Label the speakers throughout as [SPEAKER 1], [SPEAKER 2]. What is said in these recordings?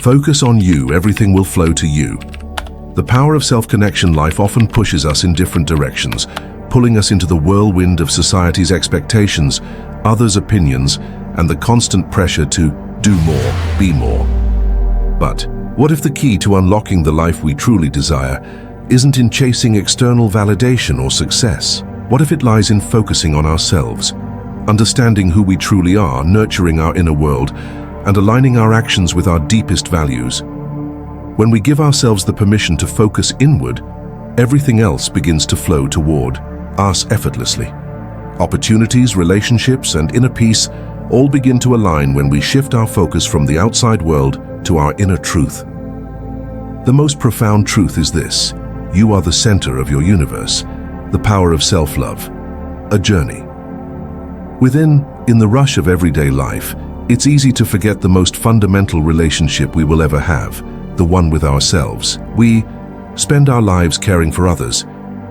[SPEAKER 1] Focus on you, everything will flow to you. The power of self-connection life often pushes us in different directions, pulling us into the whirlwind of society's expectations, others' opinions, and the constant pressure to do more, be more. But what if the key to unlocking the life we truly desire isn't in chasing external validation or success? What if it lies in focusing on ourselves, understanding who we truly are, nurturing our inner world, and aligning our actions with our deepest values? When we give ourselves the permission to focus inward, everything else begins to flow toward us effortlessly. Opportunities, relationships, and inner peace all begin to align when we shift our focus from the outside world to our inner truth. The most profound truth is this: you are the center of your universe, the power of self-love, a journey. In the rush of everyday life, it's easy to forget the most fundamental relationship we will ever have, the one with ourselves. We spend our lives caring for others,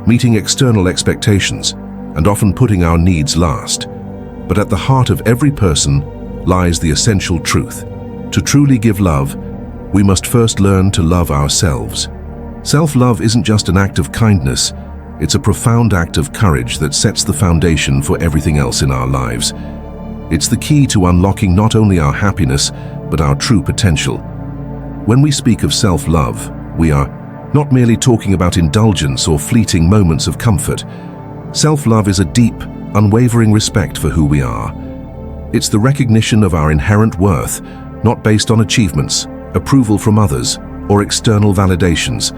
[SPEAKER 1] meeting external expectations, and often putting our needs last. But at the heart of every person lies the essential truth. To truly give love, we must first learn to love ourselves. Self-love isn't just an act of kindness, it's a profound act of courage that sets the foundation for everything else in our lives. It's the key to unlocking not only our happiness, but our true potential. When we speak of self-love, we are not merely talking about indulgence or fleeting moments of comfort. Self-love is a deep, unwavering respect for who we are. It's the recognition of our inherent worth, not based on achievements, approval from others, or external validations,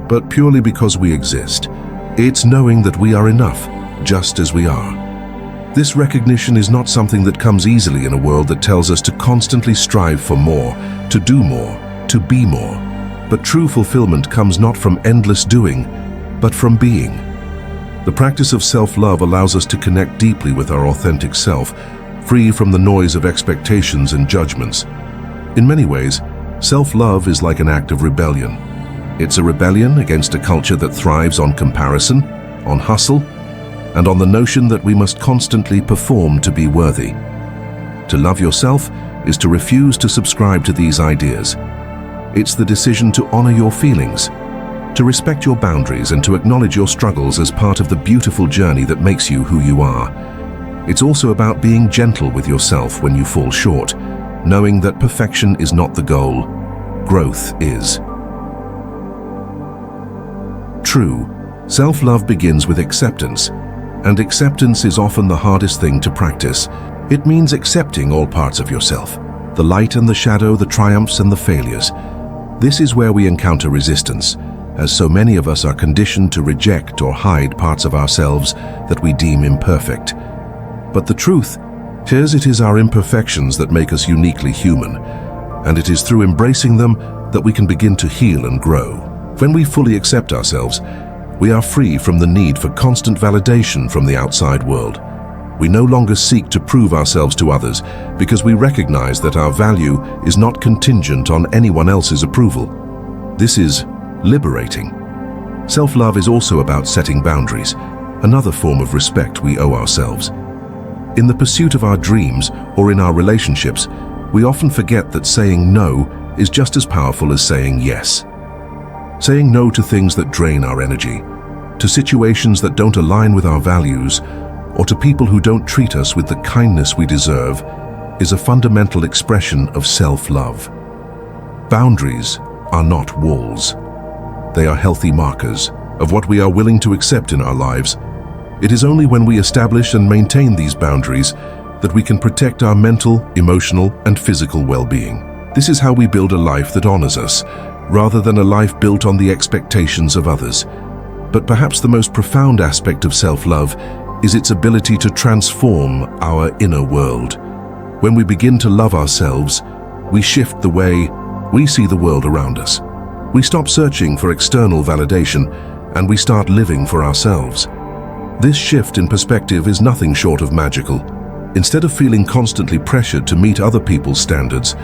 [SPEAKER 1] but purely because we exist. It's knowing that we are enough, just as we are. This recognition is not something that comes easily in a world that tells us to constantly strive for more, to do more, to be more. But true fulfillment comes not from endless doing, but from being. The practice of self-love allows us to connect deeply with our authentic self, free from the noise of expectations and judgments. In many ways, self-love is like an act of rebellion. It's a rebellion against a culture that thrives on comparison, on hustle, and on the notion that we must constantly perform to be worthy. To love yourself is to refuse to subscribe to these ideas. It's the decision to honor your feelings, to respect your boundaries, and to acknowledge your struggles as part of the beautiful journey that makes you who you are. It's also about being gentle with yourself when you fall short, knowing that perfection is not the goal, growth is. True, self-love begins with acceptance, and acceptance is often the hardest thing to practice. It means accepting all parts of yourself, the light and the shadow, the triumphs and the failures. This is where we encounter resistance, as so many of us are conditioned to reject or hide parts of ourselves that we deem imperfect. But the truth is, it is our imperfections that make us uniquely human, and it is through embracing them that we can begin to heal and grow. When we fully accept ourselves, we are free from the need for constant validation from the outside world. We no longer seek to prove ourselves to others because we recognize that our value is not contingent on anyone else's approval. This is liberating. Self-love is also about setting boundaries, another form of respect we owe ourselves. In the pursuit of our dreams or in our relationships, we often forget that saying no is just as powerful as saying yes. Saying no to things that drain our energy, to situations that don't align with our values, or to people who don't treat us with the kindness we deserve, is a fundamental expression of self-love. Boundaries are not walls. They are healthy markers of what we are willing to accept in our lives. It is only when we establish and maintain these boundaries that we can protect our mental, emotional, and physical well-being. This is how we build a life that honors us, rather than a life built on the expectations of others. But perhaps the most profound aspect of self-love is its ability to transform our inner world. When we begin to love ourselves, we shift the way we see the world around us. We stop searching for external validation, and we start living for ourselves. This shift in perspective is nothing short of magical. Instead of feeling constantly pressured to meet other people's standards,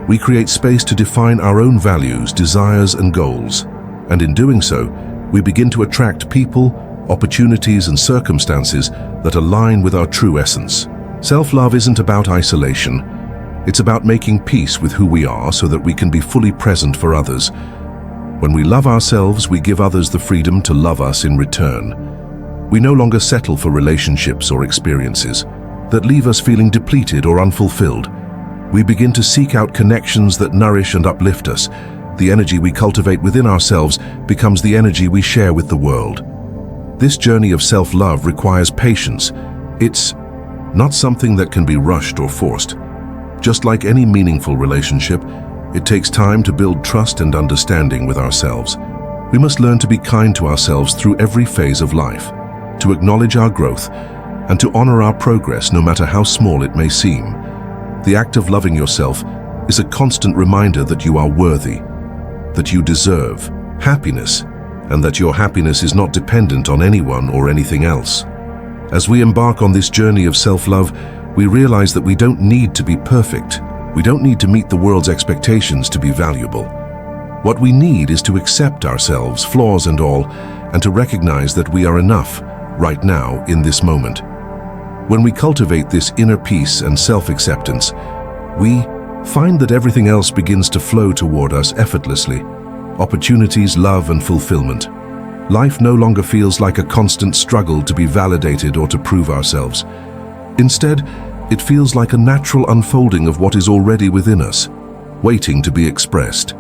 [SPEAKER 1] we create space to define our own values, desires, and goals. And in doing so, we begin to attract people, opportunities, and circumstances that align with our true essence. Self-love isn't about isolation. It's about making peace with who we are so that we can be fully present for others. When we love ourselves, we give others the freedom to love us in return. We no longer settle for relationships or experiences that leave us feeling depleted or unfulfilled. We begin to seek out connections that nourish and uplift us. The energy we cultivate within ourselves becomes the energy we share with the world. This journey of self-love requires patience. It's not something that can be rushed or forced. Just like any meaningful relationship, it takes time to build trust and understanding with ourselves. We must learn to be kind to ourselves through every phase of life, to acknowledge our growth, and to honor our progress no matter how small it may seem. The act of loving yourself is a constant reminder that you are worthy, that you deserve happiness, and that your happiness is not dependent on anyone or anything else. As we embark on this journey of self-love, we realize that we don't need to be perfect. We don't need to meet the world's expectations to be valuable. What we need is to accept ourselves, flaws and all, and to recognize that we are enough right now in this moment. When we cultivate this inner peace and self-acceptance, we find that everything else begins to flow toward us effortlessly. Opportunities, love, and fulfillment. Life no longer feels like a constant struggle to be validated or to prove ourselves. Instead, it feels like a natural unfolding of what is already within us, waiting to be expressed.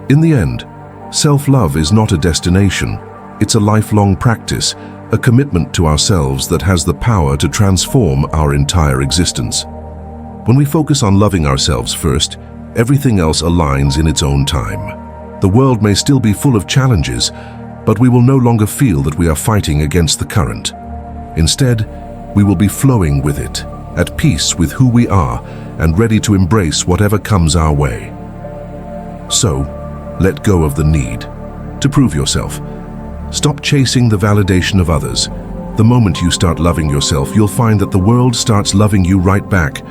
[SPEAKER 1] In the end, self-love is not a destination. It's a lifelong practice, a commitment to ourselves that has the power to transform our entire existence. When we focus on loving ourselves first, everything else aligns in its own time. The world may still be full of challenges, but we will no longer feel that we are fighting against the current. Instead, we will be flowing with it, at peace with who we are, and ready to embrace whatever comes our way. So, let go of the need to prove yourself. Stop chasing the validation of others. The moment you start loving yourself, you'll find that the world starts loving you right back.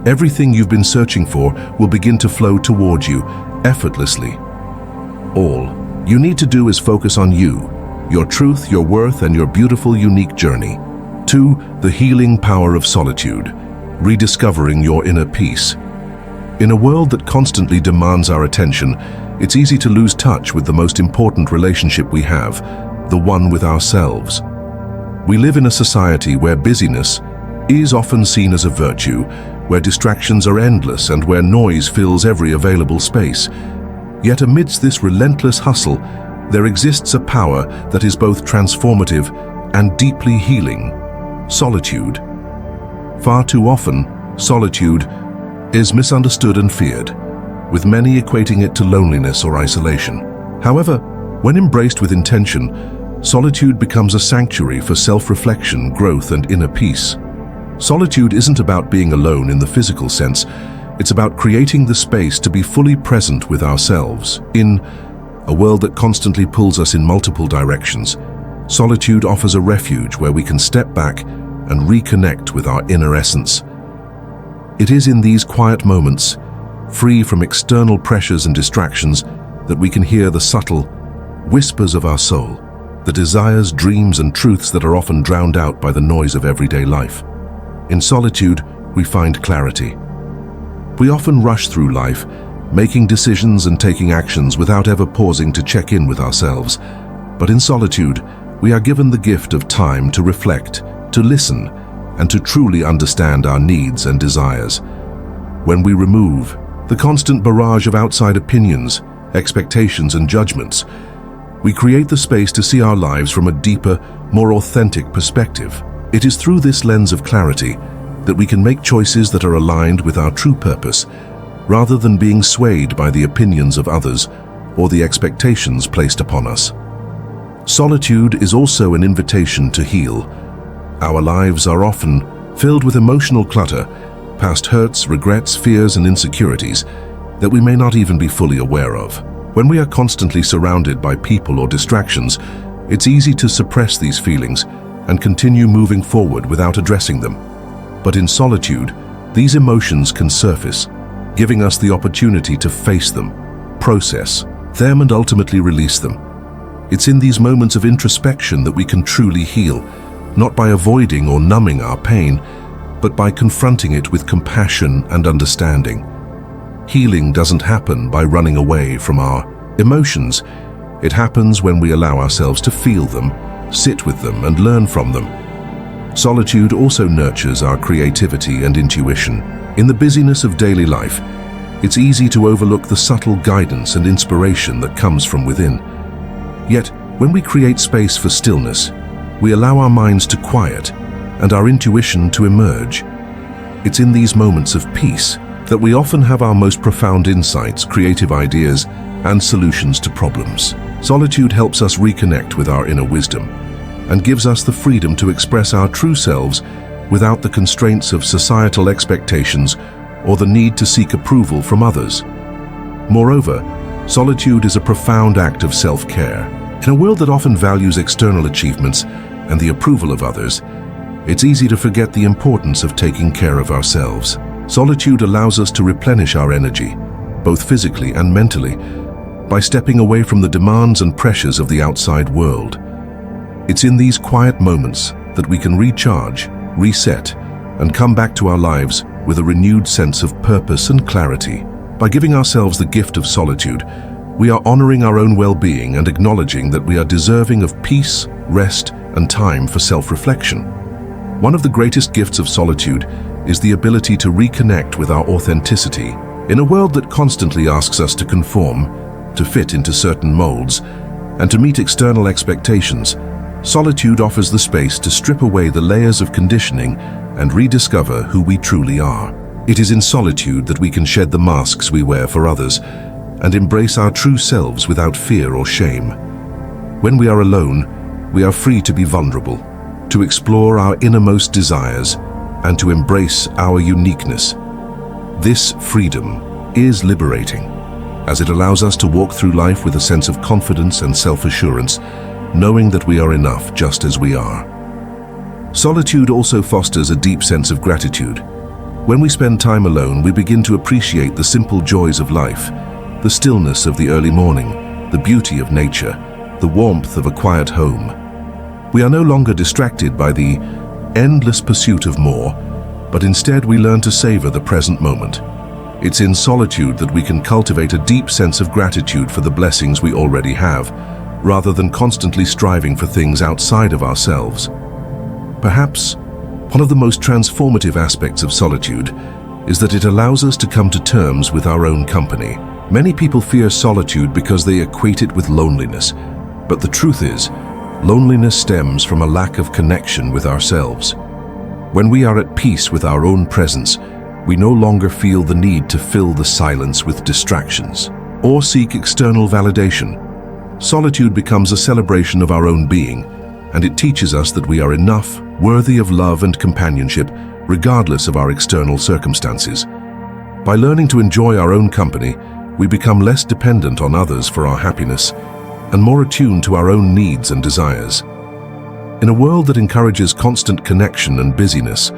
[SPEAKER 1] Everything you've been searching for will begin to flow toward you, effortlessly. All you need to do is focus on you, your truth, your worth, and your beautiful, unique journey. 2. The healing power of solitude, rediscovering your inner peace. In a world that constantly demands our attention, it's easy to lose touch with the most important relationship we have, the one with ourselves. We live in a society where busyness is often seen as a virtue, where distractions are endless and where noise fills every available space. Yet amidst this relentless hustle, there exists a power that is both transformative and deeply healing: solitude. Far too often, solitude is misunderstood and feared, with many equating it to loneliness or isolation. However, when embraced with intention, solitude becomes a sanctuary for self-reflection, growth, and inner peace. Solitude isn't about being alone in the physical sense. It's about creating the space to be fully present with ourselves. In a world that constantly pulls us in multiple directions, solitude offers a refuge where we can step back and reconnect with our inner essence. It is in these quiet moments, free from external pressures and distractions, that we can hear the subtle whispers of our soul, the desires, dreams, and truths that are often drowned out by the noise of everyday life. In solitude, we find clarity. We often rush through life, making decisions and taking actions without ever pausing to check in with ourselves. But in solitude, we are given the gift of time to reflect, to listen, and to truly understand our needs and desires. When we remove the constant barrage of outside opinions, expectations, and judgments, we create the space to see our lives from a deeper, more authentic perspective. It is through this lens of clarity that we can make choices that are aligned with our true purpose, rather than being swayed by the opinions of others or the expectations placed upon us. Solitude is also an invitation to heal. Our lives are often filled with emotional clutter, past hurts, regrets, fears, and insecurities that we may not even be fully aware of. When we are constantly surrounded by people or distractions, it's easy to suppress these feelings and continue moving forward without addressing them. But in solitude, these emotions can surface, giving us the opportunity to face them, process them, and ultimately release them. It's in these moments of introspection that we can truly heal, not by avoiding or numbing our pain, but by confronting it with compassion and understanding. Healing doesn't happen by running away from our emotions. It happens when we allow ourselves to feel them, sit with them, and learn from them. Solitude also nurtures our creativity and intuition. In the busyness of daily life, it's easy to overlook the subtle guidance and inspiration that comes from within. Yet, when we create space for stillness, we allow our minds to quiet and our intuition to emerge. It's in these moments of peace that we often have our most profound insights, creative ideas, and solutions to problems. Solitude helps us reconnect with our inner wisdom and gives us the freedom to express our true selves without the constraints of societal expectations or the need to seek approval from others. Moreover, solitude is a profound act of self-care. In a world that often values external achievements and the approval of others, it's easy to forget the importance of taking care of ourselves. Solitude allows us to replenish our energy, both physically and mentally, by stepping away from the demands and pressures of the outside world. It's in these quiet moments that we can recharge, reset, and come back to our lives with a renewed sense of purpose and clarity. By giving ourselves the gift of solitude, we are honoring our own well-being and acknowledging that we are deserving of peace, rest, and time for self-reflection. One of the greatest gifts of solitude is the ability to reconnect with our authenticity. In a world that constantly asks us to conform, to fit into certain molds, and to meet external expectations, solitude offers the space to strip away the layers of conditioning and rediscover who we truly are. It is in solitude that we can shed the masks we wear for others and embrace our true selves without fear or shame. When we are alone, we are free to be vulnerable, to explore our innermost desires, and to embrace our uniqueness. This freedom is liberating, as it allows us to walk through life with a sense of confidence and self-assurance, knowing that we are enough just as we are. Solitude also fosters a deep sense of gratitude. When we spend time alone, we begin to appreciate the simple joys of life, the stillness of the early morning, the beauty of nature, the warmth of a quiet home. We are no longer distracted by the endless pursuit of more, but instead we learn to savor the present moment. It's in solitude that we can cultivate a deep sense of gratitude for the blessings we already have, rather than constantly striving for things outside of ourselves. Perhaps one of the most transformative aspects of solitude is that it allows us to come to terms with our own company. Many people fear solitude because they equate it with loneliness, but the truth is, loneliness stems from a lack of connection with ourselves. When we are at peace with our own presence, we no longer feel the need to fill the silence with distractions or seek external validation. Solitude becomes a celebration of our own being, and it teaches us that we are enough, worthy of love and companionship, regardless of our external circumstances. By learning to enjoy our own company, we become less dependent on others for our happiness and more attuned to our own needs and desires. In a world that encourages constant connection and busyness,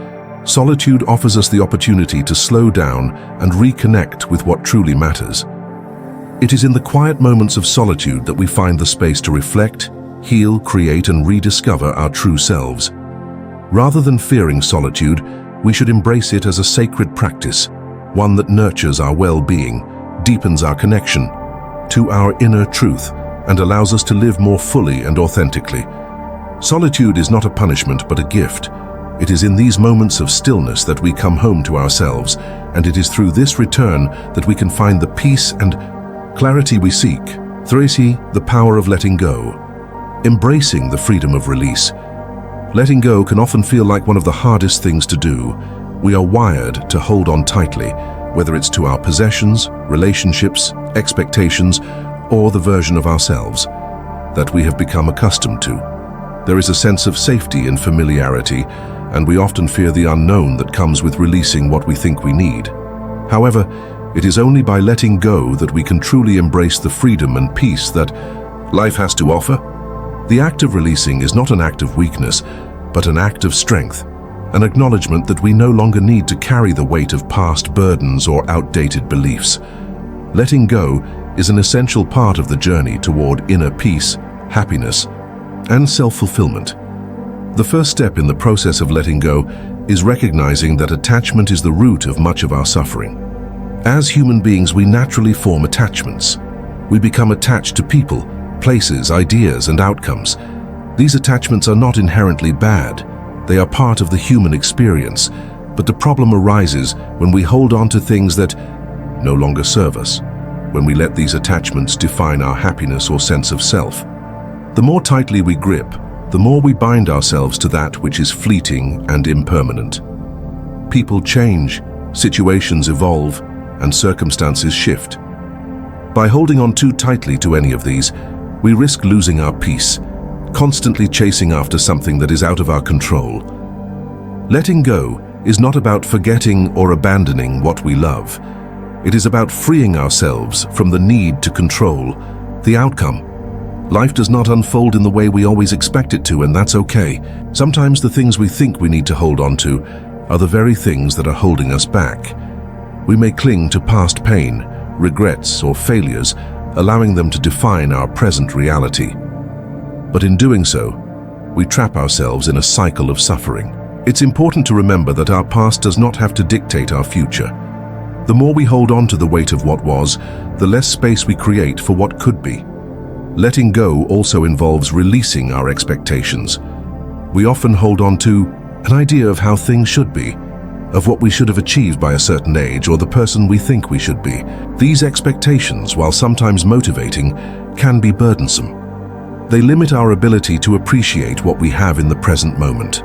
[SPEAKER 1] solitude offers us the opportunity to slow down and reconnect with what truly matters. It is in the quiet moments of solitude that we find the space to reflect, heal, create, and rediscover our true selves. Rather than fearing solitude, we should embrace it as a sacred practice, one that nurtures our well-being, deepens our connection to our inner truth, and allows us to live more fully and authentically. Solitude is not a punishment but a gift. It is in these moments of stillness that we come home to ourselves, and it is through this return that we can find the peace and clarity we seek. 3. The power of letting go. Embracing the freedom of release. Letting go can often feel like one of the hardest things to do. We are wired to hold on tightly, whether it's to our possessions, relationships, expectations, or the version of ourselves that we have become accustomed to. There is a sense of safety in familiarity, and we often fear the unknown that comes with releasing what we think we need. However, it is only by letting go that we can truly embrace the freedom and peace that life has to offer. The act of releasing is not an act of weakness, but an act of strength, an acknowledgement that we no longer need to carry the weight of past burdens or outdated beliefs. Letting go is an essential part of the journey toward inner peace, happiness, and self-fulfillment. The first step in the process of letting go is recognizing that attachment is the root of much of our suffering. As human beings, we naturally form attachments. We become attached to people, places, ideas, and outcomes. These attachments are not inherently bad. They are part of the human experience, but the problem arises when we hold on to things that no longer serve us, when we let these attachments define our happiness or sense of self. The more tightly we grip, the more we bind ourselves to that which is fleeting and impermanent. People change, situations evolve, and circumstances shift. By holding on too tightly to any of these, we risk losing our peace, constantly chasing after something that is out of our control. Letting go is not about forgetting or abandoning what we love. It is about freeing ourselves from the need to control the outcome. Life does not unfold in the way we always expect it to, and that's okay. Sometimes the things we think we need to hold on to are the very things that are holding us back. We may cling to past pain, regrets, or failures, allowing them to define our present reality. But in doing so, we trap ourselves in a cycle of suffering. It's important to remember that our past does not have to dictate our future. The more we hold on to the weight of what was, the less space we create for what could be. Letting go also involves releasing our expectations. We often hold on to an idea of how things should be, of what we should have achieved by a certain age or the person we think we should be. These expectations, while sometimes motivating, can be burdensome. They limit our ability to appreciate what we have in the present moment.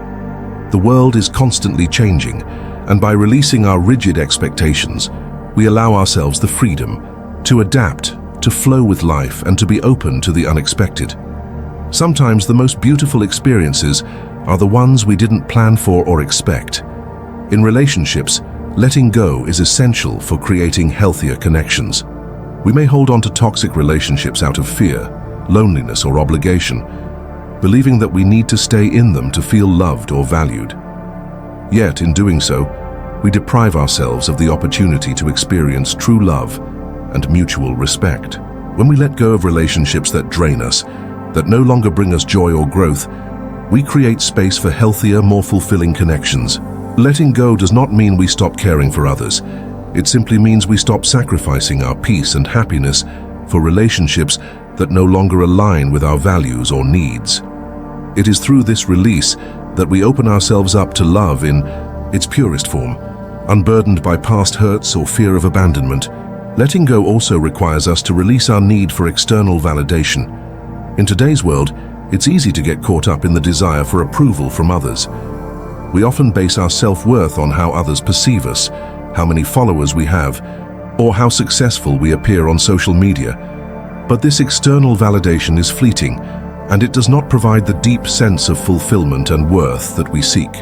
[SPEAKER 1] The world is constantly changing, and by releasing our rigid expectations, we allow ourselves the freedom to adapt, to flow with life, and to be open to the unexpected. Sometimes the most beautiful experiences are the ones we didn't plan for or expect. In relationships, letting go is essential for creating healthier connections. We may hold on to toxic relationships out of fear, loneliness, or obligation, believing that we need to stay in them to feel loved or valued. Yet, in doing so, we deprive ourselves of the opportunity to experience true love and mutual respect. When we let go of relationships that drain us, that no longer bring us joy or growth, we create space for healthier, more fulfilling connections. Letting go does not mean we stop caring for others. It simply means we stop sacrificing our peace and happiness for relationships that no longer align with our values or needs. It is through this release that we open ourselves up to love in its purest form, unburdened by past hurts or fear of abandonment. Letting go also requires us to release our need for external validation. In today's world, it's easy to get caught up in the desire for approval from others. We often base our self-worth on how others perceive us, how many followers we have, or how successful we appear on social media. But this external validation is fleeting, and it does not provide the deep sense of fulfillment and worth that we seek.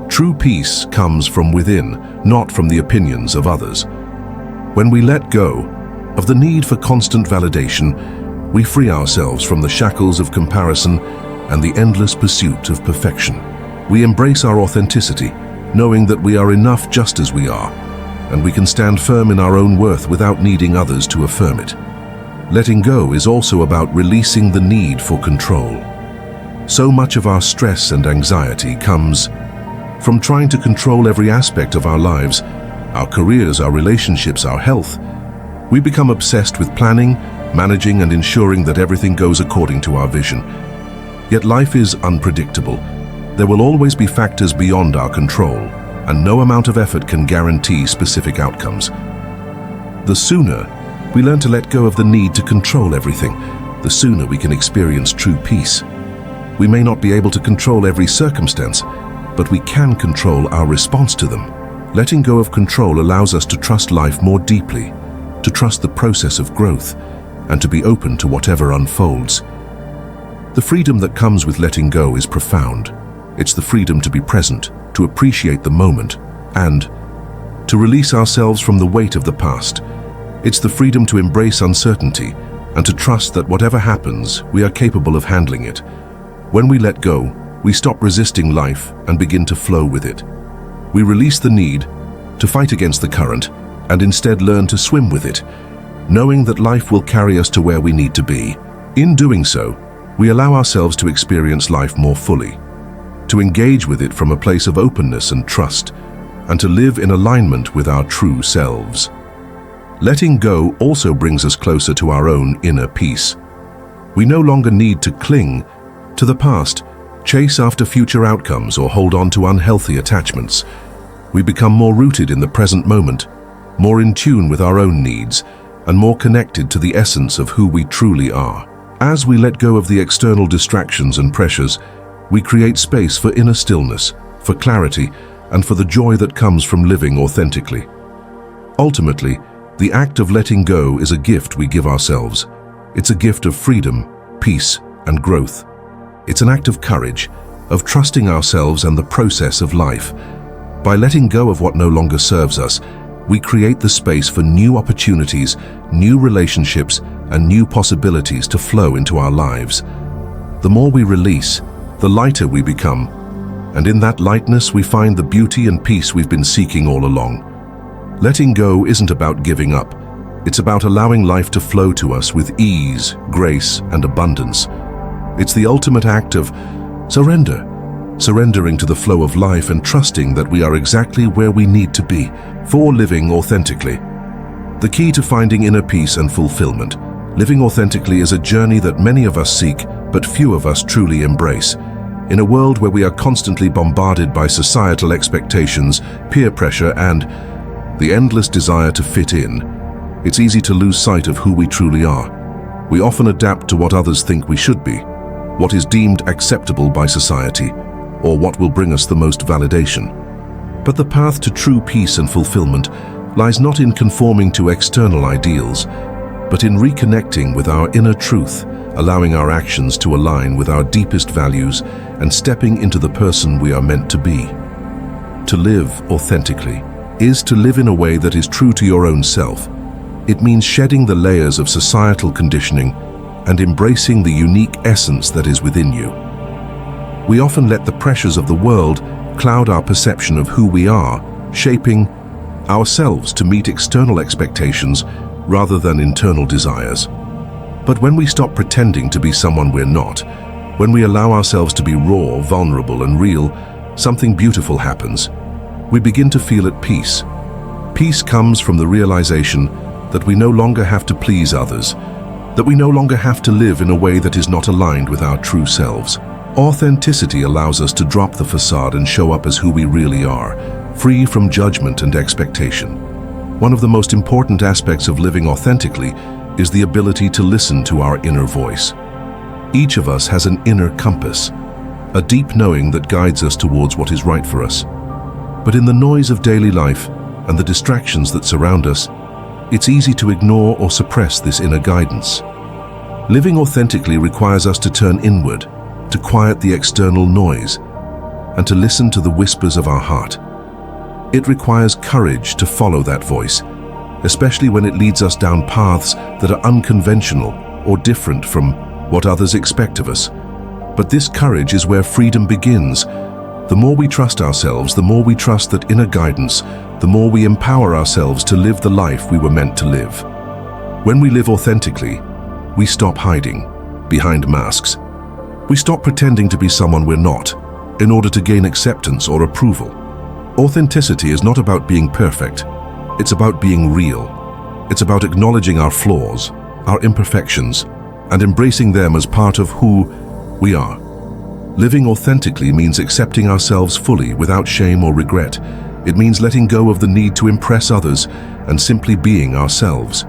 [SPEAKER 1] True peace comes from within, not from the opinions of others. When we let go of the need for constant validation, we free ourselves from the shackles of comparison and the endless pursuit of perfection. We embrace our authenticity, knowing that we are enough just as we are, and we can stand firm in our own worth without needing others to affirm it. Letting go is also about releasing the need for control. So much of our stress and anxiety comes from trying to control every aspect of our lives, our careers, our relationships, our health. We become obsessed with planning, managing, and ensuring that everything goes according to our vision. Yet life is unpredictable. There will always be factors beyond our control, and no amount of effort can guarantee specific outcomes. The sooner we learn to let go of the need to control everything, the sooner we can experience true peace. We may not be able to control every circumstance, but we can control our response to them. Letting go of control allows us to trust life more deeply, to trust the process of growth, and to be open to whatever unfolds. The freedom that comes with letting go is profound. It's the freedom to be present, to appreciate the moment, and to release ourselves from the weight of the past. It's the freedom to embrace uncertainty and to trust that whatever happens, we are capable of handling it. When we let go, we stop resisting life and begin to flow with it. We release the need to fight against the current and instead learn to swim with it, knowing that life will carry us to where we need to be. In doing so, we allow ourselves to experience life more fully, to engage with it from a place of openness and trust, and to live in alignment with our true selves. Letting go also brings us closer to our own inner peace. We no longer need to cling to the past, chase after future outcomes, or hold on to unhealthy attachments. We become more rooted in the present moment, more in tune with our own needs, and more connected to the essence of who we truly are. As we let go of the external distractions and pressures, we create space for inner stillness, for clarity, and for the joy that comes from living authentically. Ultimately, the act of letting go is a gift we give ourselves. It's a gift of freedom, peace, and growth. It's an act of courage, of trusting ourselves and the process of life. By letting go of what no longer serves us, we create the space for new opportunities, new relationships, and new possibilities to flow into our lives. The more we release, the lighter we become, and in that lightness we find the beauty and peace we've been seeking all along. Letting go isn't about giving up. It's about allowing life to flow to us with ease, grace, and abundance. It's the ultimate act of surrender, surrendering to the flow of life and trusting that we are exactly where we need to be for living authentically. The key to finding inner peace and fulfillment. Living authentically is a journey that many of us seek, but few of us truly embrace. In a world where we are constantly bombarded by societal expectations, peer pressure, and the endless desire to fit in, it's easy to lose sight of who we truly are. We often adapt to what others think we should be, what is deemed acceptable by society, or what will bring us the most validation. But the path to true peace and fulfillment lies not in conforming to external ideals, but in reconnecting with our inner truth, allowing our actions to align with our deepest values, and stepping into the person we are meant to be. To live authentically is to live in a way that is true to your own self. It means shedding the layers of societal conditioning and embracing the unique essence that is within you. We often let the pressures of the world cloud our perception of who we are, shaping ourselves to meet external expectations rather than internal desires. But when we stop pretending to be someone we're not, when we allow ourselves to be raw, vulnerable, and real, something beautiful happens. We begin to feel at peace. Peace comes from the realization that we no longer have to please others, that we no longer have to live in a way that is not aligned with our true selves. Authenticity allows us to drop the facade and show up as who we really are, free from judgment and expectation. One of the most important aspects of living authentically is the ability to listen to our inner voice. Each of us has an inner compass, a deep knowing that guides us towards what is right for us. But in the noise of daily life and the distractions that surround us, it's easy to ignore or suppress this inner guidance. Living authentically requires us to turn inward, to quiet the external noise, and to listen to the whispers of our heart. It requires courage to follow that voice, especially when it leads us down paths that are unconventional or different from what others expect of us. But this courage is where freedom begins. The more we trust ourselves, the more we trust that inner guidance, the more we empower ourselves to live the life we were meant to live. When we live authentically, we stop hiding behind masks. We stop pretending to be someone we're not in order to gain acceptance or approval. Authenticity is not about being perfect. It's about being real. It's about acknowledging our flaws, our imperfections, and embracing them as part of who we are. Living authentically means accepting ourselves fully without shame or regret. It means letting go of the need to impress others and simply being ourselves.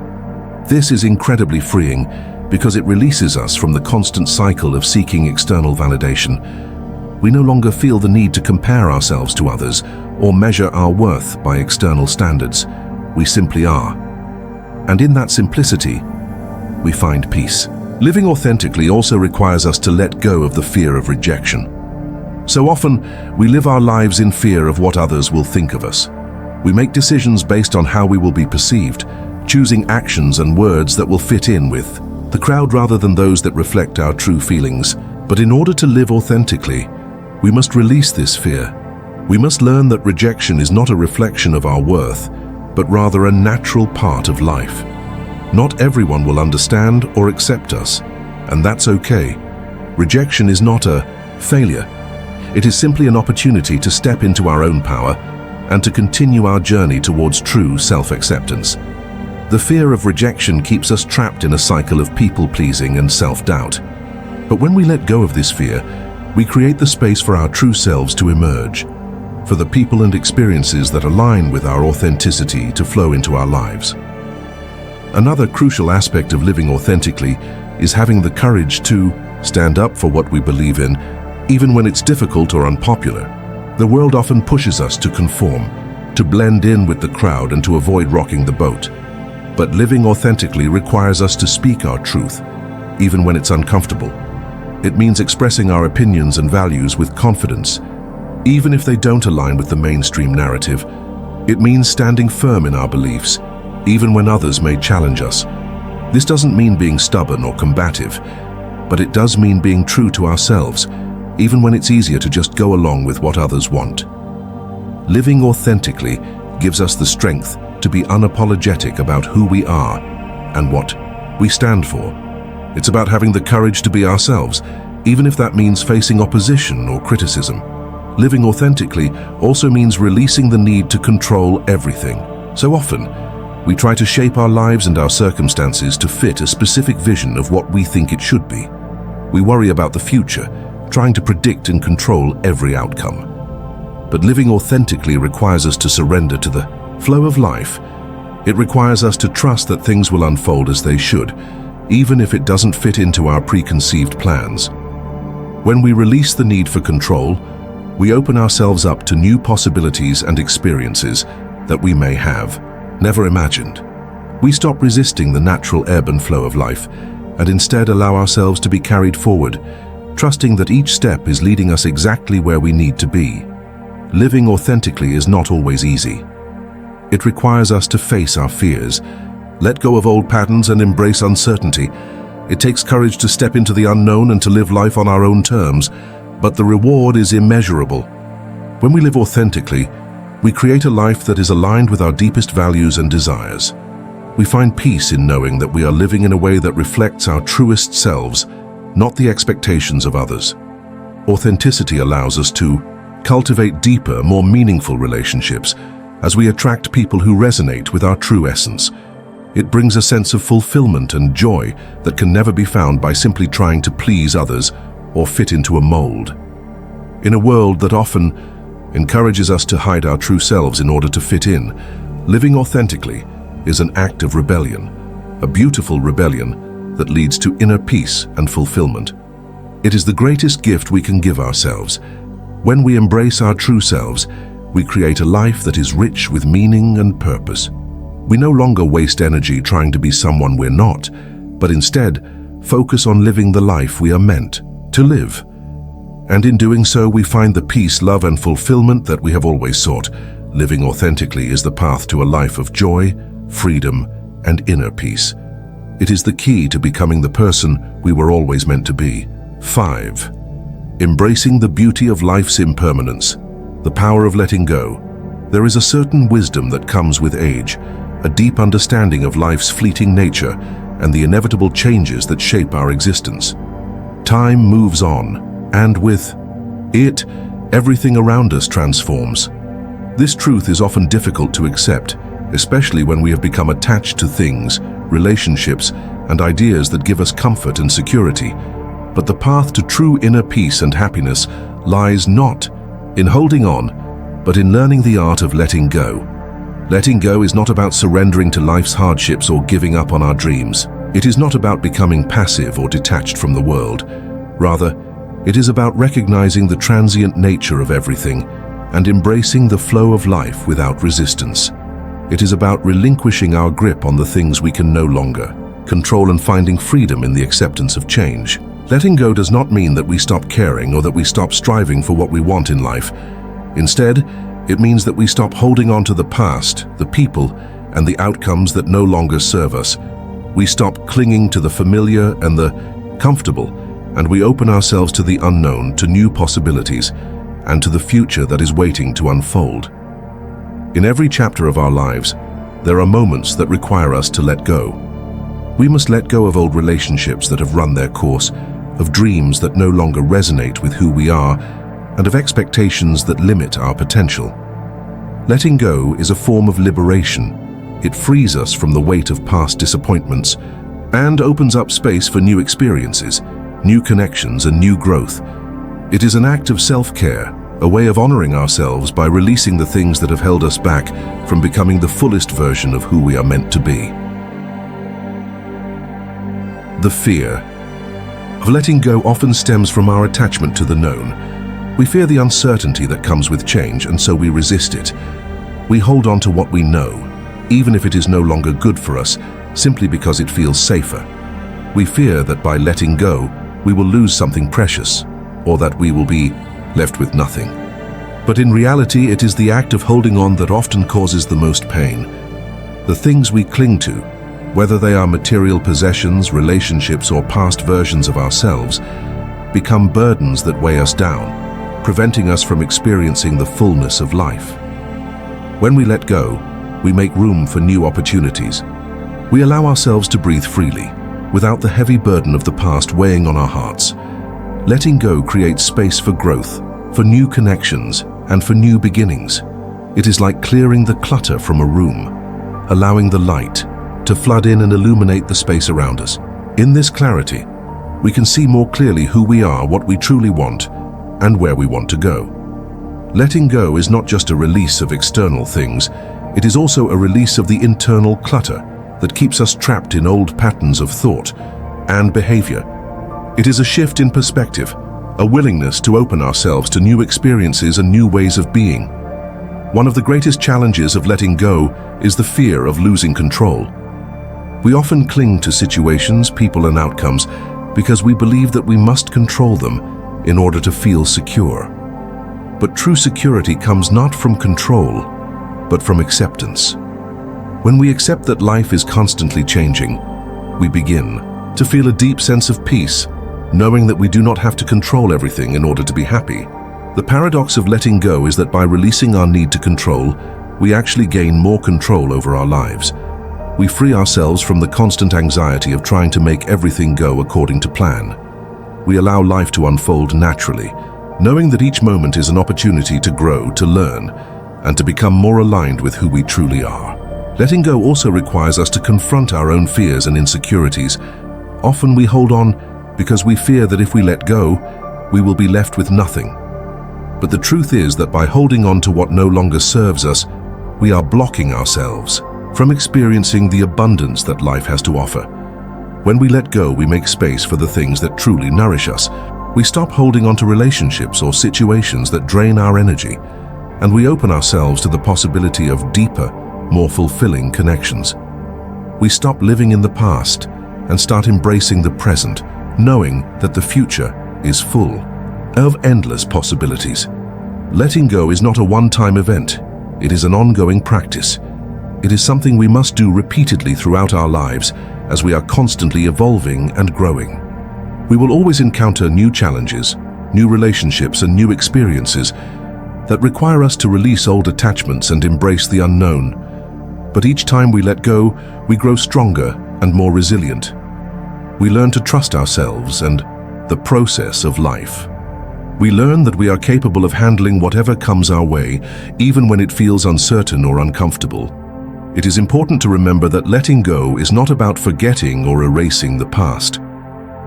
[SPEAKER 1] This is incredibly freeing because it releases us from the constant cycle of seeking external validation. We no longer feel the need to compare ourselves to others or measure our worth by external standards. We simply are. And in that simplicity, we find peace. Living authentically also requires us to let go of the fear of rejection. So often, we live our lives in fear of what others will think of us. We make decisions based on how we will be perceived, choosing actions and words that will fit in with the crowd rather than those that reflect our true feelings. But in order to live authentically, we must release this fear. We must learn that rejection is not a reflection of our worth, but rather a natural part of life. Not everyone will understand or accept us, and that's okay. Rejection is not a failure. It is simply an opportunity to step into our own power and to continue our journey towards true self-acceptance. The fear of rejection keeps us trapped in a cycle of people-pleasing and self-doubt. But when we let go of this fear, we create the space for our true selves to emerge, for the people and experiences that align with our authenticity to flow into our lives. Another crucial aspect of living authentically is having the courage to stand up for what we believe in, even when it's difficult or unpopular. The world often pushes us to conform, to blend in with the crowd and to avoid rocking the boat. But living authentically requires us to speak our truth, even when it's uncomfortable. It means expressing our opinions and values with confidence, even if they don't align with the mainstream narrative. It means standing firm in our beliefs, even when others may challenge us. This doesn't mean being stubborn or combative, but it does mean being true to ourselves, even when it's easier to just go along with what others want. Living authentically gives us the strength to be unapologetic about who we are and what we stand for. It's about having the courage to be ourselves, even if that means facing opposition or criticism. Living authentically also means releasing the need to control everything. So often, we try to shape our lives and our circumstances to fit a specific vision of what we think it should be. We worry about the future, trying to predict and control every outcome. But living authentically requires us to surrender to the flow of life. It requires us to trust that things will unfold as they should, even if it doesn't fit into our preconceived plans. When we release the need for control, we open ourselves up to new possibilities and experiences that we may have never imagined. We stop resisting the natural ebb and flow of life and instead allow ourselves to be carried forward, trusting that each step is leading us exactly where we need to be. Living authentically is not always easy. It requires us to face our fears, let go of old patterns and embrace uncertainty. It takes courage to step into the unknown and to live life on our own terms, but the reward is immeasurable. When we live authentically, we create a life that is aligned with our deepest values and desires. We find peace in knowing that we are living in a way that reflects our truest selves, not the expectations of others. Authenticity allows us to cultivate deeper, more meaningful relationships as we attract people who resonate with our true essence. It brings a sense of fulfillment and joy that can never be found by simply trying to please others or fit into a mold. In a world that often encourages us to hide our true selves in order to fit in, living authentically is an act of rebellion, a beautiful rebellion that leads to inner peace and fulfillment. It is the greatest gift we can give ourselves. When we embrace our true selves, we create a life that is rich with meaning and purpose. We no longer waste energy trying to be someone we're not, but instead focus on living the life we are meant to live. And in doing so, we find the peace, love, and fulfillment that we have always sought. Living authentically is the path to a life of joy, freedom, and inner peace. It is the key to becoming the person we were always meant to be. 5. Embracing the beauty of life's impermanence, the power of letting go. There is a certain wisdom that comes with age, a deep understanding of life's fleeting nature and the inevitable changes that shape our existence. Time moves on, and with it, everything around us transforms. This truth is often difficult to accept, especially when we have become attached to things, relationships, and ideas that give us comfort and security. But the path to true inner peace and happiness lies not in holding on, but in learning the art of letting go. Letting go is not about surrendering to life's hardships or giving up on our dreams. It is not about becoming passive or detached from the world. Rather, it is about recognizing the transient nature of everything and embracing the flow of life without resistance. It is about relinquishing our grip on the things we can no longer control and finding freedom in the acceptance of change. Letting go does not mean that we stop caring or that we stop striving for what we want in life. Instead, it means that we stop holding on to the past, the people, and the outcomes that no longer serve us. We stop clinging to the familiar and the comfortable, and we open ourselves to the unknown, to new possibilities, and to the future that is waiting to unfold. In every chapter of our lives, there are moments that require us to let go. We must let go of old relationships that have run their course, of dreams that no longer resonate with who we are, and of expectations that limit our potential. Letting go is a form of liberation. It frees us from the weight of past disappointments and opens up space for new experiences, new connections, and new growth. It is an act of self-care, a way of honoring ourselves by releasing the things that have held us back from becoming the fullest version of who we are meant to be. The fear of letting go often stems from our attachment to the known. We fear the uncertainty that comes with change, and so we resist it. We hold on to what we know, even if it is no longer good for us, simply because it feels safer. We fear that by letting go, we will lose something precious, or that we will be left with nothing. But in reality, it is the act of holding on that often causes the most pain. The things we cling to, whether they are material possessions, relationships, or past versions of ourselves, become burdens that weigh us down, preventing us from experiencing the fullness of life. When we let go, we make room for new opportunities. We allow ourselves to breathe freely, without the heavy burden of the past weighing on our hearts. Letting go creates space for growth, for new connections, and for new beginnings. It is like clearing the clutter from a room, allowing the light to flood in and illuminate the space around us. In this clarity, we can see more clearly who we are, what we truly want, and where we want to go. Letting go is not just a release of external things, it is also a release of the internal clutter that keeps us trapped in old patterns of thought and behavior. It is a shift in perspective, a willingness to open ourselves to new experiences and new ways of being. One of the greatest challenges of letting go is the fear of losing control. We often cling to situations, people, and outcomes because we believe that we must control them in order to feel secure. But true security comes not from control, but from acceptance. When we accept that life is constantly changing, we begin to feel a deep sense of peace, knowing that we do not have to control everything in order to be happy. The paradox of letting go is that by releasing our need to control, we actually gain more control over our lives. We free ourselves from the constant anxiety of trying to make everything go according to plan. We allow life to unfold naturally, knowing that each moment is an opportunity to grow, to learn, and to become more aligned with who we truly are. Letting go also requires us to confront our own fears and insecurities. Often we hold on because we fear that if we let go, we will be left with nothing. But the truth is that by holding on to what no longer serves us, we are blocking ourselves from experiencing the abundance that life has to offer. When we let go, we make space for the things that truly nourish us. We stop holding on to relationships or situations that drain our energy, and we open ourselves to the possibility of deeper, more fulfilling connections. We stop living in the past and start embracing the present, knowing that the future is full of endless possibilities. Letting go is not a one-time event. It is an ongoing practice. It is something we must do repeatedly throughout our lives as we are constantly evolving and growing. We will always encounter new challenges, new relationships, and new experiences that require us to release old attachments and embrace the unknown. But each time we let go, we grow stronger and more resilient. We learn to trust ourselves and the process of life. We learn that we are capable of handling whatever comes our way, even when it feels uncertain or uncomfortable. It is important to remember that letting go is not about forgetting or erasing the past.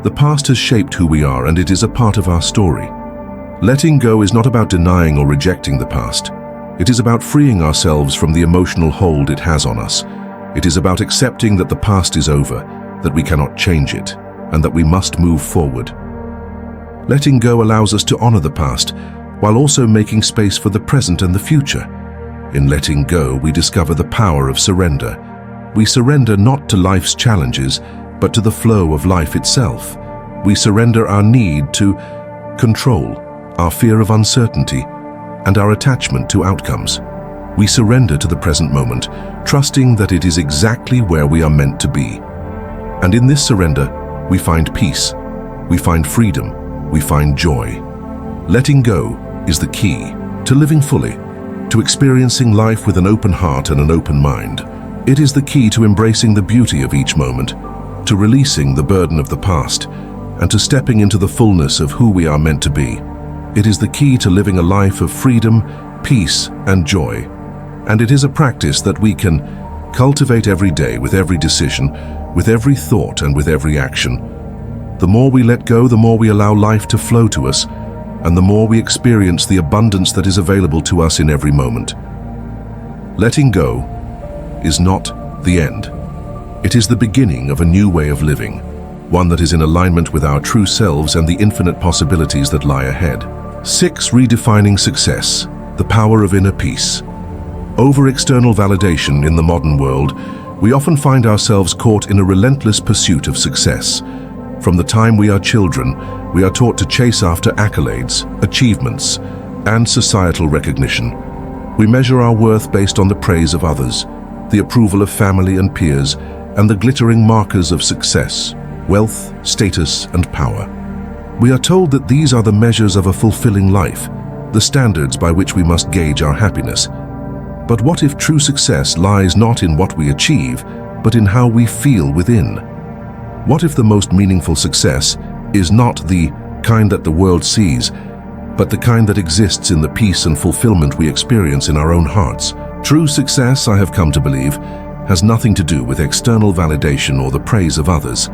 [SPEAKER 1] The past has shaped who we are, and it is a part of our story. Letting go is not about denying or rejecting the past. It is about freeing ourselves from the emotional hold it has on us. It is about accepting that the past is over, that we cannot change it, and that we must move forward. Letting go allows us to honor the past, while also making space for the present and the future. In letting go, we discover the power of surrender. We surrender not to life's challenges, but to the flow of life itself. We surrender our need to control, our fear of uncertainty, and our attachment to outcomes. We surrender to the present moment, trusting that it is exactly where we are meant to be. And in this surrender, we find peace, we find freedom, we find joy. Letting go is the key to living fully, to experiencing life with an open heart and an open mind. It is the key to embracing the beauty of each moment, to releasing the burden of the past, and to stepping into the fullness of who we are meant to be. It is the key to living a life of freedom, peace, and joy. And it is a practice that we can cultivate every day with every decision, with every thought, and with every action. The more we let go, the more we allow life to flow to us, and the more we experience the abundance that is available to us in every moment. Letting go is not the end. It is the beginning of a new way of living, one that is in alignment with our true selves and the infinite possibilities that lie ahead. 6. Redefining success, the power of inner peace. Over external validation in the modern world, we often find ourselves caught in a relentless pursuit of success. From the time we are children, we are taught to chase after accolades, achievements, and societal recognition. We measure our worth based on the praise of others, the approval of family and peers, and the glittering markers of success, wealth, status, and power. We are told that these are the measures of a fulfilling life, the standards by which we must gauge our happiness. But what if true success lies not in what we achieve, but in how we feel within? What if the most meaningful success is not the kind that the world sees, but the kind that exists in the peace and fulfillment we experience in our own hearts? True success, I have come to believe, has nothing to do with external validation or the praise of others.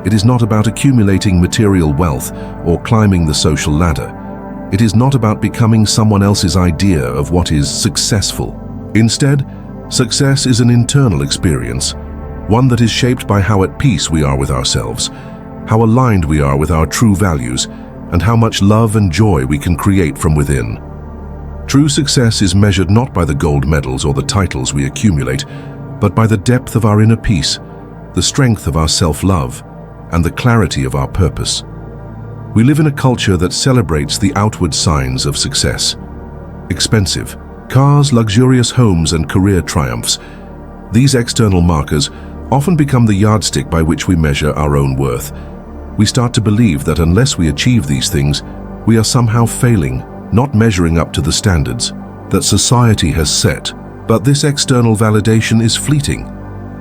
[SPEAKER 1] It is not about accumulating material wealth or climbing the social ladder. It is not about becoming someone else's idea of what is successful. Instead, success is an internal experience, one that is shaped by how at peace we are with ourselves, how aligned we are with our true values, and how much love and joy we can create from within. True success is measured not by the gold medals or the titles we accumulate, but by the depth of our inner peace, the strength of our self-love, and the clarity of our purpose. We live in a culture that celebrates the outward signs of success. Expensive cars, luxurious homes, and career triumphs. These external markers often become the yardstick by which we measure our own worth. We start to believe that unless we achieve these things, we are somehow failing, not measuring up to the standards that society has set. But this external validation is fleeting.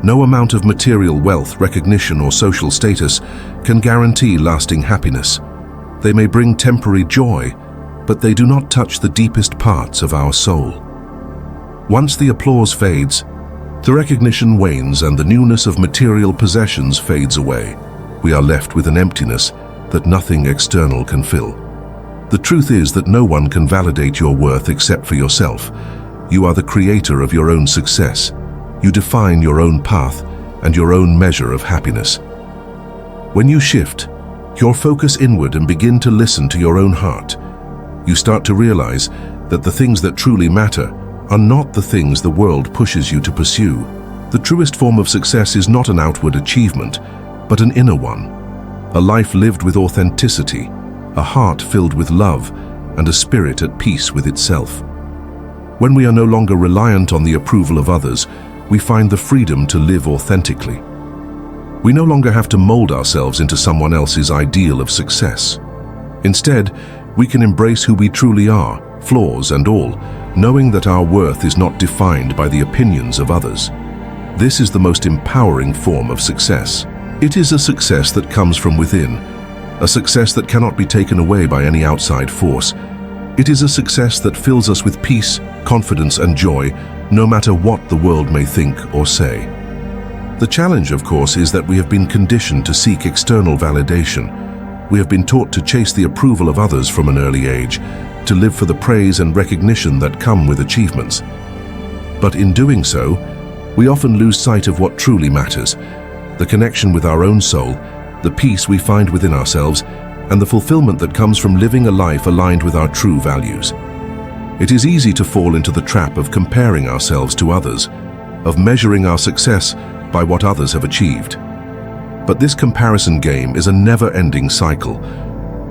[SPEAKER 1] No amount of material wealth, recognition, or social status can guarantee lasting happiness. They may bring temporary joy, but they do not touch the deepest parts of our soul. Once the applause fades, the recognition wanes and the newness of material possessions fades away. We are left with an emptiness that nothing external can fill. The truth is that no one can validate your worth except for yourself. You are the creator of your own success. You define your own path and your own measure of happiness. When you shift your focus inward and begin to listen to your own heart, you start to realize that the things that truly matter are not the things the world pushes you to pursue. The truest form of success is not an outward achievement, but an inner one. A life lived with authenticity, a heart filled with love, and a spirit at peace with itself. When we are no longer reliant on the approval of others, we find the freedom to live authentically. We no longer have to mold ourselves into someone else's ideal of success. Instead, we can embrace who we truly are, flaws and all, knowing that our worth is not defined by the opinions of others. This is the most empowering form of success. It is a success that comes from within, a success that cannot be taken away by any outside force. It is a success that fills us with peace, confidence, and joy, no matter what the world may think or say. The challenge, of course, is that we have been conditioned to seek external validation. We have been taught to chase the approval of others from an early age, to live for the praise and recognition that come with achievements. But in doing so, we often lose sight of what truly matters: the connection with our own soul, the peace we find within ourselves, and the fulfillment that comes from living a life aligned with our true values. It is easy to fall into the trap of comparing ourselves to others, of measuring our success by what others have achieved. But this comparison game is a never-ending cycle.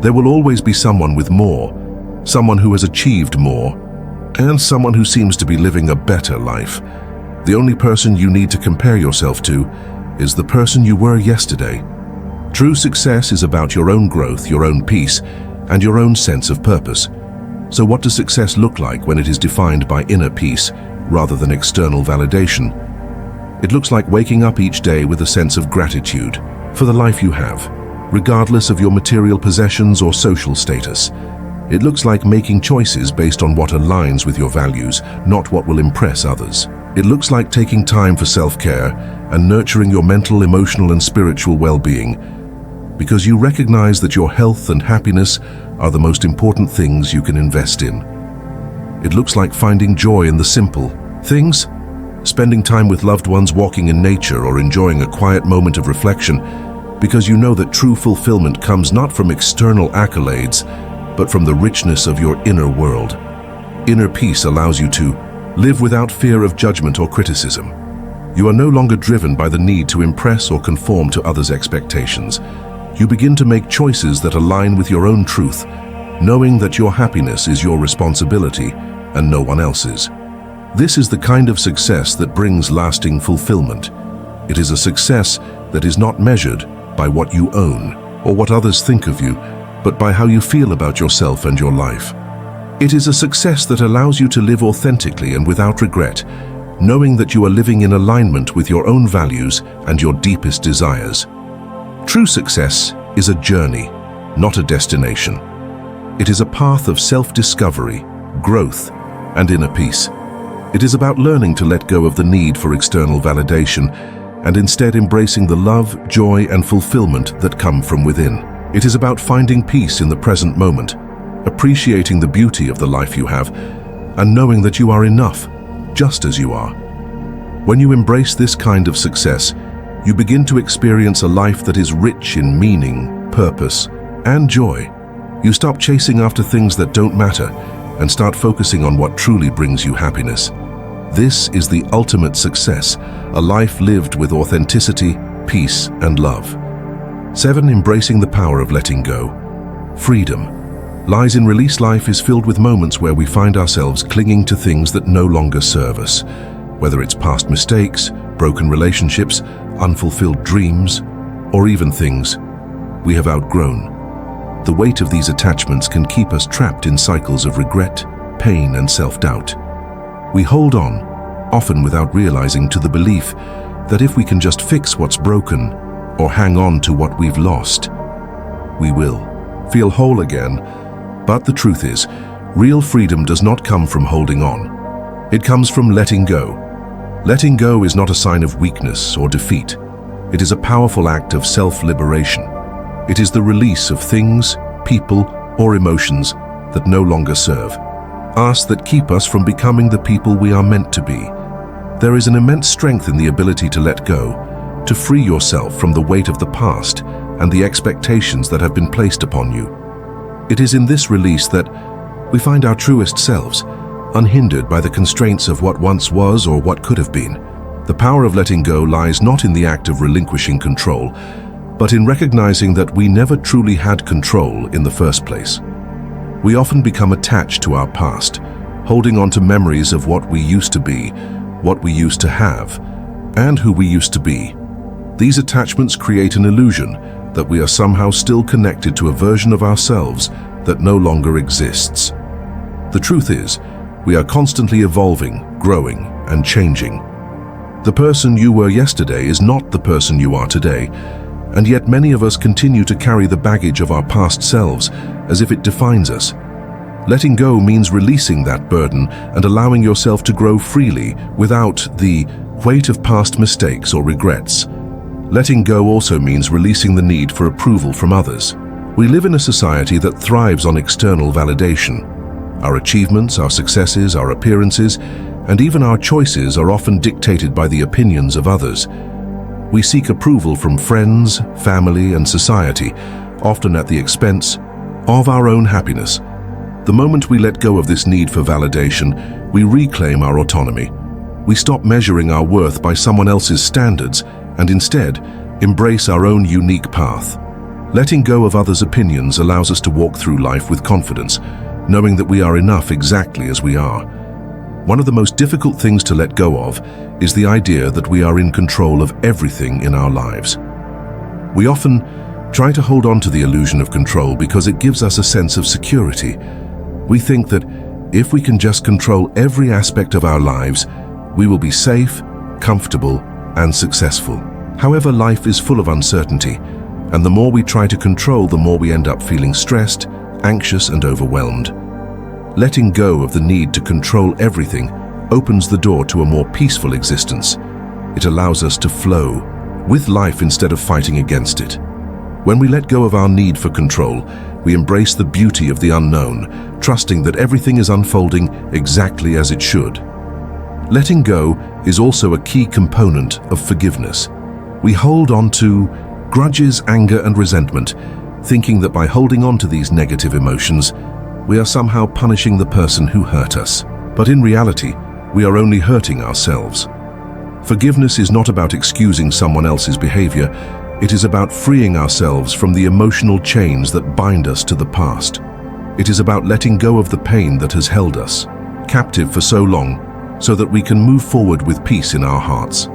[SPEAKER 1] There will always be someone with more, someone who has achieved more, and someone who seems to be living a better life. The only person you need to compare yourself to is the person you were yesterday. True success is about your own growth, your own peace, and your own sense of purpose. So what does success look like when it is defined by inner peace rather than external validation? It looks like waking up each day with a sense of gratitude for the life you have, regardless of your material possessions or social status. It looks like making choices based on what aligns with your values, not what will impress others. It looks like taking time for self-care and nurturing your mental, emotional, and spiritual well-being, because you recognize that your health and happiness are the most important things you can invest in. It looks like finding joy in the simple things, spending time with loved ones, walking in nature, or enjoying a quiet moment of reflection, because you know that true fulfillment comes not from external accolades, but from the richness of your inner world. Inner peace allows you to live without fear of judgment or criticism. You are no longer driven by the need to impress or conform to others' expectations. You begin to make choices that align with your own truth, knowing that your happiness is your responsibility and no one else's. This is the kind of success that brings lasting fulfillment. It is a success that is not measured by what you own or what others think of you, but by how you feel about yourself and your life. It is a success that allows you to live authentically and without regret, knowing that you are living in alignment with your own values and your deepest desires. True success is a journey, not a destination. It is a path of self-discovery, growth, and inner peace. It is about learning to let go of the need for external validation and instead embracing the love, joy, and fulfillment that come from within. It is about finding peace in the present moment, appreciating the beauty of the life you have, and knowing that you are enough, just as you are. When you embrace this kind of success, you begin to experience a life that is rich in meaning, purpose, and joy. You stop chasing after things that don't matter and start focusing on what truly brings you happiness. This is the ultimate success, a life lived with authenticity, peace, and love. 7. Embracing the power of letting go. Freedom lies in release. Life is filled with moments where we find ourselves clinging to things that no longer serve us, whether it's past mistakes, broken relationships, unfulfilled dreams, or even things we have outgrown. The weight of these attachments can keep us trapped in cycles of regret, pain, and self-doubt. We hold on, often without realizing, to the belief that if we can just fix what's broken or hang on to what we've lost, we will feel whole again. But the truth is, real freedom does not come from holding on. It comes from letting go. Letting go is not a sign of weakness or defeat. It is a powerful act of self-liberation. It is the release of things, people, or emotions that no longer serve us, that keep us from becoming the people we are meant to be. There is an immense strength in the ability to let go, to free yourself from the weight of the past and the expectations that have been placed upon you. It is in this release that we find our truest selves, unhindered by the constraints of what once was or what could have been. The power of letting go lies not in the act of relinquishing control, but in recognizing that we never truly had control in the first place. We often become attached to our past, holding on to memories of what we used to be, what we used to have, and who we used to be. These attachments create an illusion that we are somehow still connected to a version of ourselves that no longer exists. The truth is, we are constantly evolving, growing, and changing. The person you were yesterday is not the person you are today, and yet many of us continue to carry the baggage of our past selves as if it defines us. Letting go means releasing that burden and allowing yourself to grow freely without the weight of past mistakes or regrets. Letting go also means releasing the need for approval from others. We live in a society that thrives on external validation. Our achievements, our successes, our appearances, and even our choices are often dictated by the opinions of others. We seek approval from friends, family, and society, often at the expense of our own happiness. The moment we let go of this need for validation, we reclaim our autonomy. We stop measuring our worth by someone else's standards and instead embrace our own unique path. Letting go of others' opinions allows us to walk through life with confidence, knowing that we are enough exactly as we are. One of the most difficult things to let go of is the idea that we are in control of everything in our lives. We often try to hold on to the illusion of control because it gives us a sense of security. We think that if we can just control every aspect of our lives, we will be safe, comfortable, and successful. However, life is full of uncertainty, and the more we try to control, the more we end up feeling stressed, anxious and overwhelmed. Letting go of the need to control everything opens the door to a more peaceful existence. It allows us to flow with life instead of fighting against it. When we let go of our need for control, we embrace the beauty of the unknown, trusting that everything is unfolding exactly as it should. Letting go is also a key component of forgiveness. We hold on to grudges, anger, and resentment, thinking that by holding on to these negative emotions, we are somehow punishing the person who hurt us. But in reality, we are only hurting ourselves. Forgiveness is not about excusing someone else's behavior. It is about freeing ourselves from the emotional chains that bind us to the past. It is about letting go of the pain that has held us captive for so long, so that we can move forward with peace in our hearts.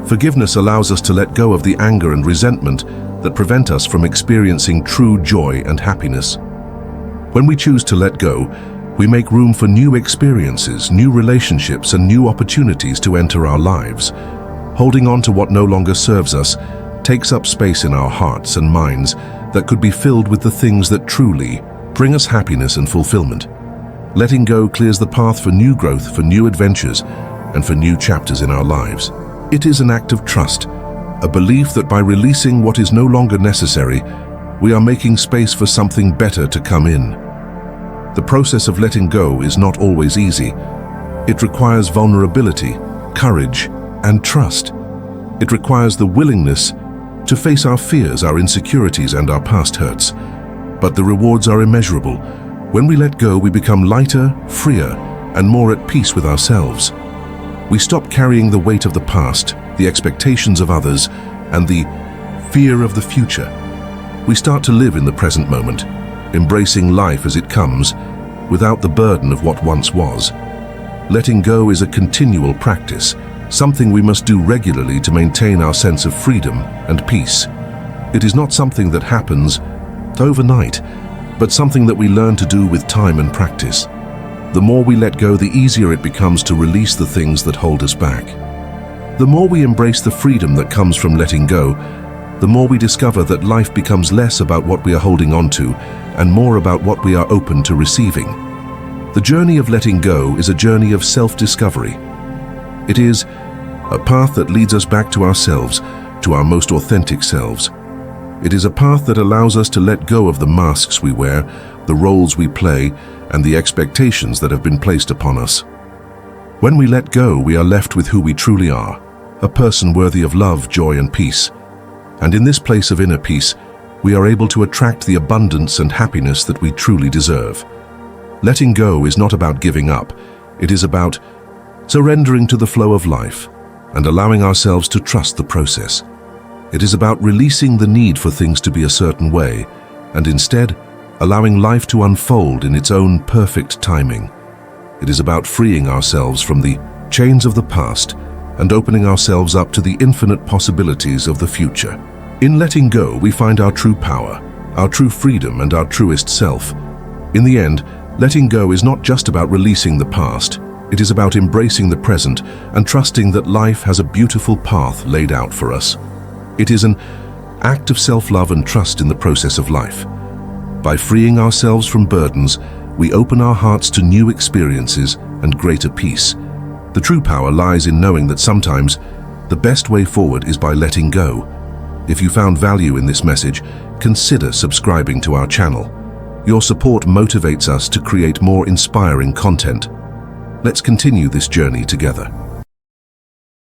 [SPEAKER 1] Forgiveness allows us to let go of the anger and resentment that prevent us from experiencing true joy and happiness. When we choose to let go, we make room for new experiences, new relationships, and new opportunities to enter our lives. Holding on to what no longer serves us takes up space in our hearts and minds that could be filled with the things that truly bring us happiness and fulfillment. Letting go clears the path for new growth, for new adventures, and for new chapters in our lives. It is an act of trust, a belief that by releasing what is no longer necessary, we are making space for something better to come in. The process of letting go is not always easy. It requires vulnerability, courage, and trust. It requires the willingness to face our fears, our insecurities, and our past hurts. But the rewards are immeasurable. When we let go, we become lighter, freer, and more at peace with ourselves. We stop carrying the weight of the past, the expectations of others, and the fear of the future. We start to live in the present moment, embracing life as it comes, without the burden of what once was. Letting go is a continual practice, something we must do regularly to maintain our sense of freedom and peace. It is not something that happens overnight, but something that we learn to do with time and practice. The more we let go, the easier it becomes to release the things that hold us back. The more we embrace the freedom that comes from letting go, the more we discover that life becomes less about what we are holding on to and more about what we are open to receiving. The journey of letting go is a journey of self-discovery. It is a path that leads us back to ourselves, to our most authentic selves. It is a path that allows us to let go of the masks we wear, the roles we play, and the expectations that have been placed upon us. When we let go, we are left with who we truly are, a person worthy of love, joy, and peace. And in this place of inner peace, we are able to attract the abundance and happiness that we truly deserve. Letting go is not about giving up. It is about surrendering to the flow of life and allowing ourselves to trust the process. It is about releasing the need for things to be a certain way and instead allowing life to unfold in its own perfect timing. It is about freeing ourselves from the chains of the past and opening ourselves up to the infinite possibilities of the future. In letting go, we find our true power, our true freedom, and our truest self. In the end, letting go is not just about releasing the past. It is about embracing the present and trusting that life has a beautiful path laid out for us. It is an act of self-love and trust in the process of life. By freeing ourselves from burdens, we open our hearts to new experiences and greater peace. The true power lies in knowing that sometimes the best way forward is by letting go. If you found value in this message, consider subscribing to our channel. Your support motivates us to create more inspiring content. Let's continue this journey together.